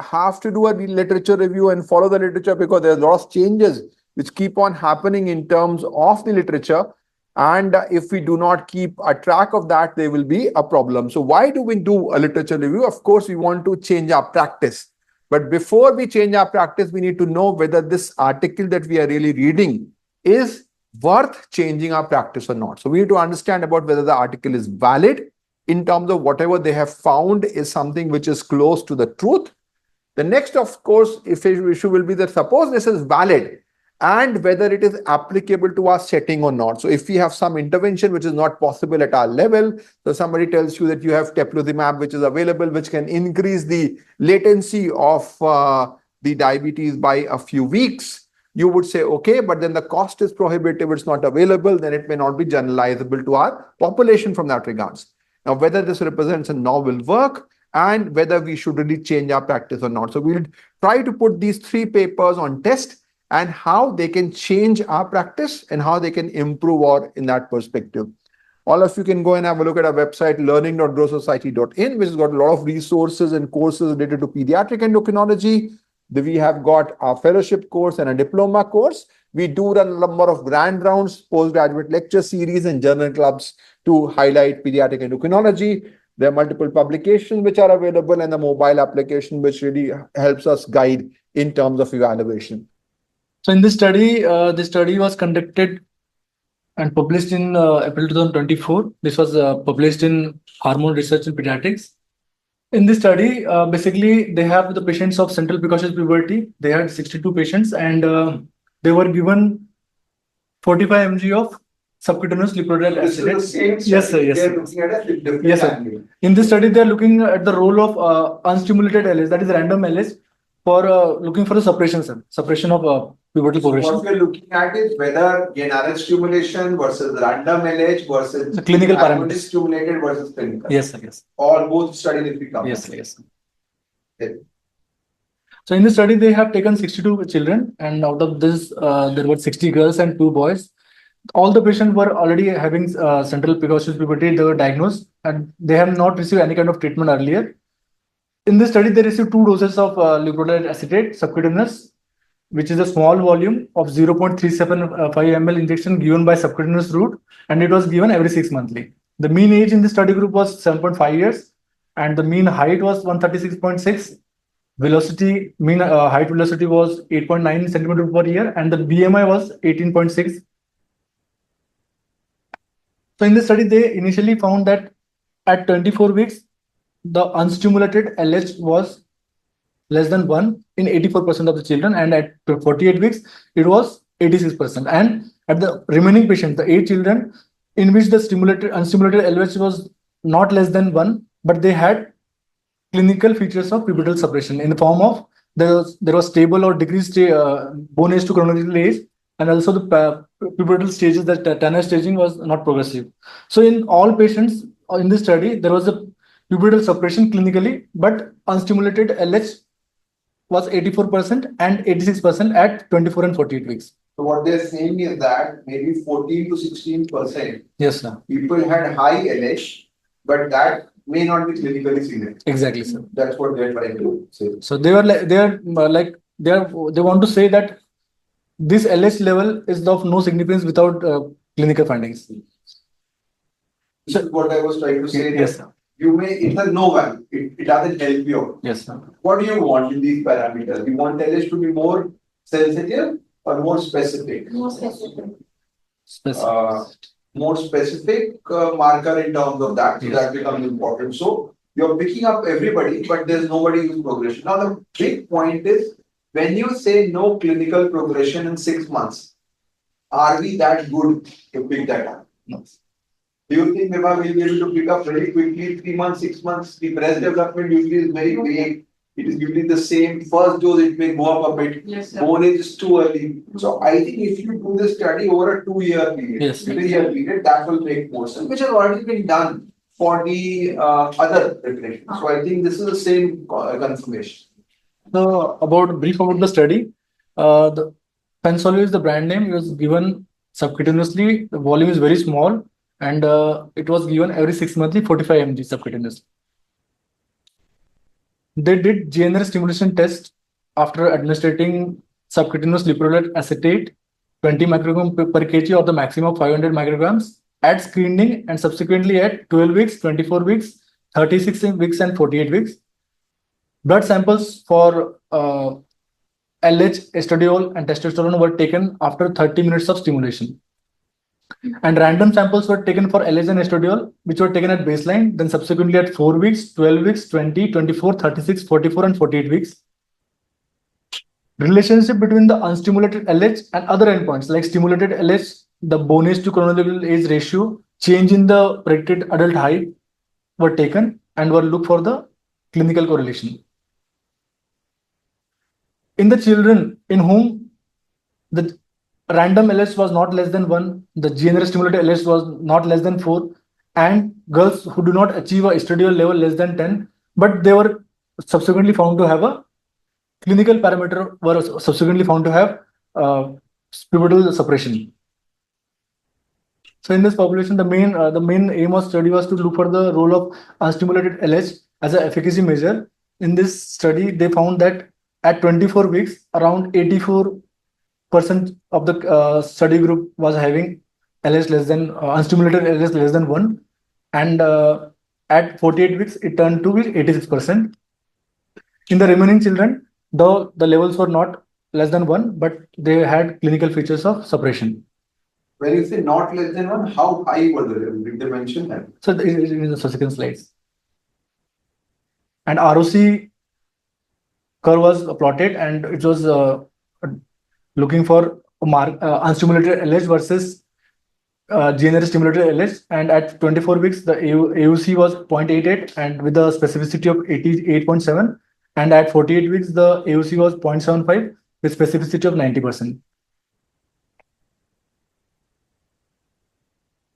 have to do a literature review and follow the literature, because there's a lot of changes which keep on happening in terms of the literature. And if we do not keep a track of that, there will be a problem. So why do we do a literature review? Of course, we want to change our practice. But before we change our practice, we need to know whether this article that we are really reading is worth changing our practice or not. So we need to understand about whether the article is valid in terms of whatever they have found is something which is close to the truth. The next, of course, issue will be that suppose this is valid and whether it is applicable to our setting or not. So if we have some intervention which is not possible at our level, so somebody tells you that you have teplizumab which is available, which can increase the latency of the diabetes by a few weeks, you would say, okay, but then the cost is prohibitive, it's not available, then it may not be generalizable to our population from that regards. Now, whether this represents a novel work and whether we should really change our practice or not. So we'll try to put these 3 papers on test and how they can change our practice and how they can improve or in that perspective. All of you can go and have a look at our website, learning.growsociety.in, which has got a lot of resources and courses related to pediatric endocrinology. We have got our fellowship course and a diploma course. We do run a number of grand rounds, postgraduate lecture series and journal clubs to highlight pediatric endocrinology. There are multiple publications which are available and the mobile application which really helps us guide in terms of evaluation. So in this study, the study was conducted and published in April 2024. This was published in Hormone Research in Pediatrics. In this study, basically, they have the patients of central precocious puberty. They had 62 patients and they were given 45 mg of subcutaneous lipoprotein acetate. Yes, sir. Yes, sir. Yes, sir. In this study, they are looking at the role of unstimulated LH, that is random LH, for looking for the suppression of pubertal progression. What we are looking at is whether GnRH stimulation versus random LH versus the clinical parameters stimulated versus clinical. Yes, sir. Yes. Or both studies if we come. Yes, sir. Yes. Okay. So in the study, they have taken 62 children, and out of this, there were 60 girls and 2 boys. All the patients were already having central precocious puberty. They were diagnosed, and they have not received any kind of treatment earlier. In this study, they received 2 doses of lipoprotein acetate subcutaneous, which is a small volume of 0.375 ml injection given by subcutaneous route, and it was given every 6 monthly. The mean age in the study group was 7.5 years, and the mean height was 136.6. Velocity, mean height velocity was 8.9 centimeter per year, and the BMI was 18.6. So in the study, they initially found that at 24 weeks, the unstimulated LH was less than 1 in 84% of the children, and at 48 weeks, it was 86%. And at the remaining patients, the 8 children in which the unstimulated LH was not less than 1, but they had clinical features of pubertal suppression in the form of there was stable or decreased bone age to chronological age, and also the pubertal stages, that ternary staging was not progressive. So in all patients in this study, there was a pubertal suppression clinically, but unstimulated LH was 84% and 86% at 24 and 48 weeks. So what they're saying is that maybe 14 to 16%. Yes, sir. People had high LH, but that may not be clinically significant. Exactly, sir. That's what they're trying to say. So they want to say that this LH level is of no significance without clinical findings. This is what I was trying to say. Yes, sir. It has no value. It doesn't help you. Yes, sir. What do you want in these parameters? You want LH to be more sensitive or more specific? More specific. More specific marker in terms of that. So Yes. that becomes important. So you're picking up everybody, but there's nobody who's progression. Now the big point is, when you say no clinical progression in 6 months, are we that good to pick that up? No. Do you think Vibha will be able to pick up very quickly, 3 months, 6 months? The breast development usually is very vague. It is usually the same. First dose, it may go up a bit. Yes, sir. Bone age is too early. So I think if you do this study over a 2-year period, Yes. 3-year period, that will make more sense, which has already been done for the other preparations. So I think this is the same confirmation. So brief about the study, the Pensol is the brand name. It was given subcutaneously. The volume is very small, and it was given every 6 monthly, 45 mg subcutaneously. They did GnRH stimulation test after administering subcutaneous liprolet acetate 20 microgram per kg or the maximum of 500 micrograms at screening and subsequently at 12 weeks, 24 weeks, 36 weeks, and 48 weeks. Blood samples for LH, estradiol, and testosterone were taken after 30 minutes of stimulation. And random samples were taken for LH and estradiol, which were taken at baseline, then subsequently at 4 weeks, 12 weeks, 20, 24, 36, 44, and 48 weeks. Relationship between the unstimulated LH and other endpoints like stimulated LH, the bone age to chronological age ratio, change in the predicted adult height were taken and were looked for the clinical correlation. In the children in whom the random LH was not less than 1, the GnRH stimulated LH was not less than 4, and girls who do not achieve a estradiol level less than 10, but they were subsequently found to have a clinical parameter were subsequently found to have pivotal suppression. So in this population, the main aim of study was to look for the role of unstimulated LH as an efficacy measure. In this study, they found that at 24 weeks, around 84% of the study group was having LH less than unstimulated LH less than 1, and at 48 weeks, it turned to be 86%. In the remaining children, though the levels were not less than 1, but they had clinical features of suppression. When you say not less than 1, how high were the level? Did they mention that? So in the subsequent slides. And ROC curve was plotted, and it was looking for unstimulated LH versus GnRH stimulated LH. And at 24 weeks, the AUC was 0.88 and with a specificity of 88.7. And at 48 weeks, the AUC was 0.75 with specificity of 90%.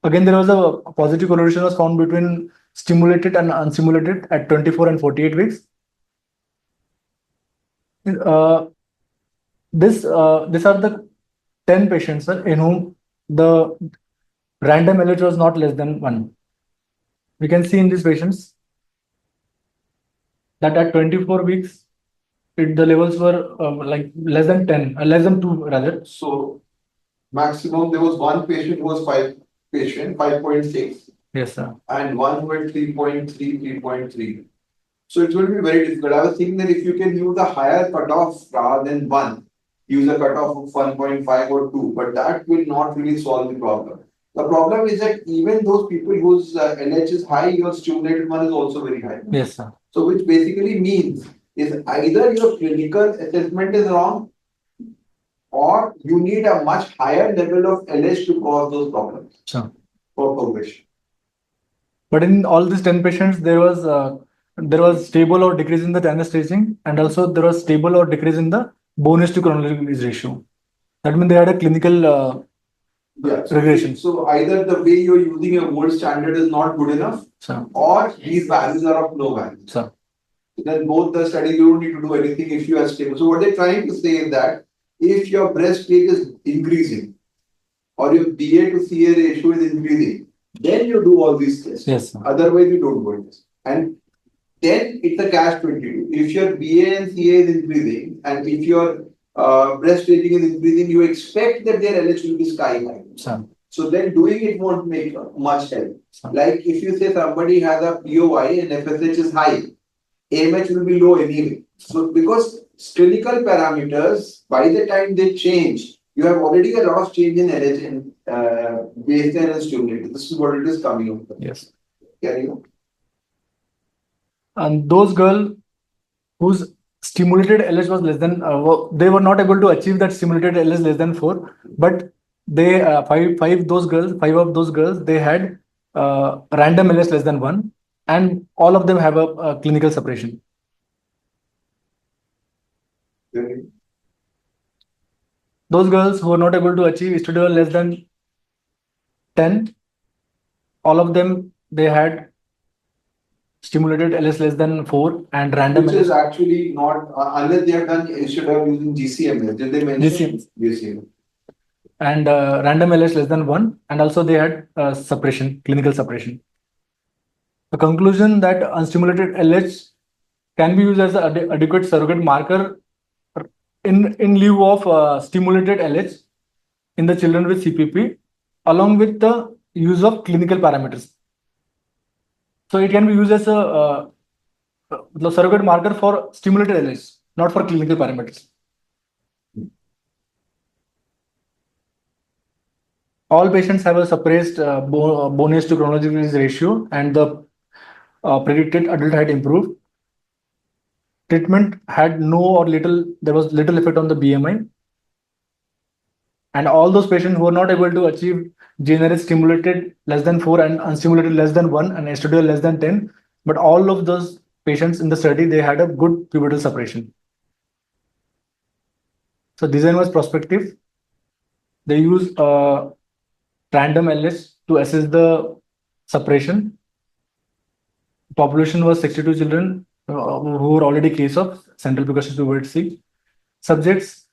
Again, there was a positive correlation was found between stimulated and unstimulated at 24 and 48 weeks. These are the 10 patients in whom the random LH was not less than 1. We can see in these patients that at 24 weeks, the levels were like less than 10, less than 2 rather. So maximum, there was one patient who was 5.6. Yes, sir. And one who had 3.3, 3.3. So it will be very difficult. I was thinking that if you can use a higher cutoff rather than 1, use a cutoff of 1.5 or 2, but that will not really solve the problem. The problem is that even those people whose LH is high, your stimulated one is also very high. Yes, sir. So which basically means is either your clinical assessment is wrong or you need a much higher level of LH to cause those problems. Sure. For progression. But in all these 10 patients, there was stable or decrease in the TNS staging, and also there was stable or decrease in the bone age to chronological age ratio. That means they had a clinical regression. So either the way you're using a gold standard is not good enough, sure, or these values are of no value. Sure. Then both the studies, you don't need to do anything if you are stable. So what they're trying to say is that if your breast rate is increasing or your BA to CA ratio is increasing, then you do all these tests. Yes, sir. Otherwise, you don't do it. And then it's a catch-22. If your BA and CA is increasing, and if your breast rating is increasing, you expect that their LH will be sky high. Sure. So then doing it won't make much help. Sure. Like if you say somebody has a POI and FSH is high, AMH will be low anyway. So because clinical parameters, by the time they change, you have already a lot of change in LH and baseline and stimulated. This is what it is coming up with. Yes. Carry on. And those girls whose stimulated LH was less than, they were not able to achieve that stimulated LH less than 4, but they five of those girls, they had random LH less than 1, and all of them have a clinical separation. Okay. Those girls who were not able to achieve estradiol less than 10, all of them, they had stimulated LS less than 4 and random Which LS. is actually not, unless they have done estradiol using GCMS. Did they mention? GCMS. And random LS less than 1, and also they had suppression, clinical suppression. The conclusion that unstimulated LH can be used as an adequate surrogate marker in lieu of stimulated LH in the children with CPP, along with the use of clinical parameters. So it can be used as a the surrogate marker for stimulated LH, not for clinical parameters. All patients have a suppressed bone age to chronological age ratio, and the predicted adult height improved. Treatment had no or little, there was little effect on the BMI. And all those patients who were not able to achieve GnRH stimulated less than 4 and unstimulated less than 1 and estradiol less than 10, but all of those patients in the study, they had a good pubertal suppression. So design was prospective. They used random LH to assess the suppression. Population was 62 children who were already case of central precocious puberty. Subjects,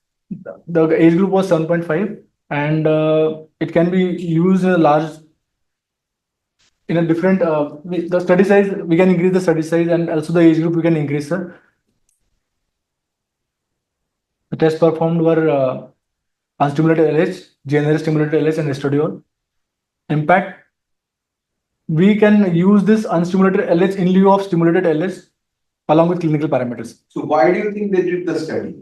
the age group was 7.5, and it can be used in a large, in a different, the study size, we can increase the study size, and also the age group we can increase. The tests performed were unstimulated LH, GnRH stimulated LH, and estradiol. Impact, we can use this unstimulated LH in lieu of stimulated LH along with clinical parameters. So why do you think they did the study?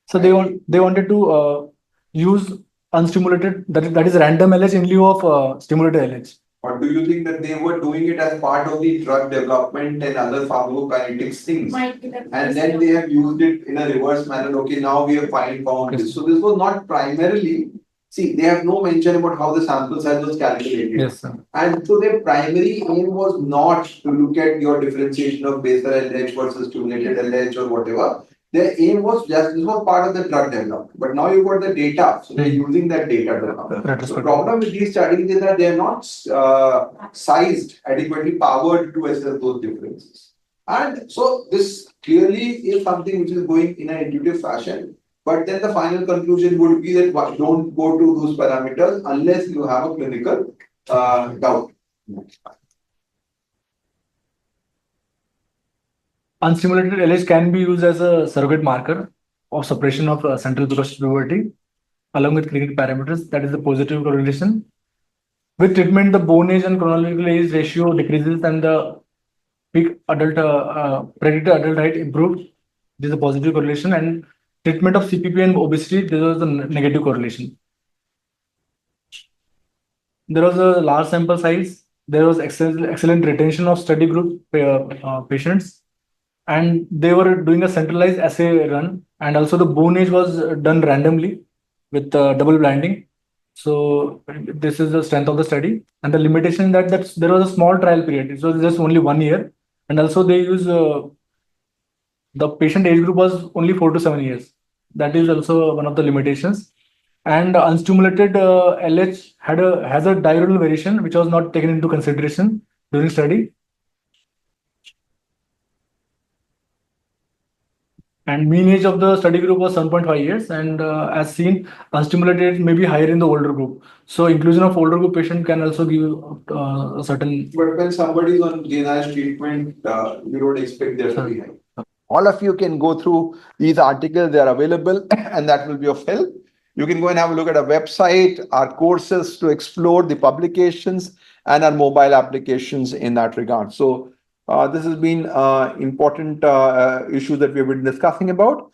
So they wanted to use unstimulated, that is random LH in lieu of stimulated LH. Or do you think that they were doing it as part of the drug development and other pharmacokinetics things? And then they have used it in a reverse manner. Okay, now we have found this. So this was not primarily, see, they have no mention about how the sample size was calculated. Yes, sir. And so their primary aim was not to look at your differentiation of basal LH versus stimulated LH or whatever. Their aim was just, this was part of the drug development. But now you've got the data, so they're using that data to now. The problem with these studies is that they are not sized, adequately powered to assess those differences. And so this clearly is something which is going in an intuitive fashion. But then the final conclusion would be that don't go to those parameters unless you have a clinical doubt. Unstimulated LH can be used as a surrogate marker of suppression of central precocious puberty along with clinical parameters. That is the positive correlation. With treatment, the bone age and chronological age ratio decreases and the peak adult predicted adult height improves. This is a positive correlation. And treatment of CPP and obesity, this was a negative correlation. There was a large sample size. There was excellent retention of study group patients. And they were doing a centralized assay run, and also the bone age was done randomly with double blinding. So this is the strength of the study, and the limitation that there was a small trial period. It was just only 1 year, and also they use the patient age group was only 4 to 7 years. That is also one of the limitations. And unstimulated LH has a diurnal variation which was not taken into consideration during study. And mean age of the study group was 7.5 years, and as seen, unstimulated may be higher in the older group. So inclusion of older group patient can also give a certain. But when somebody is on GnRH treatment, you don't expect there to be high. All of you can go through these articles; they are available, and that will be of help. You can go and have a look at our website, our courses to explore the publications, and our mobile applications in that regard. So. This has been important issue that we have been discussing about.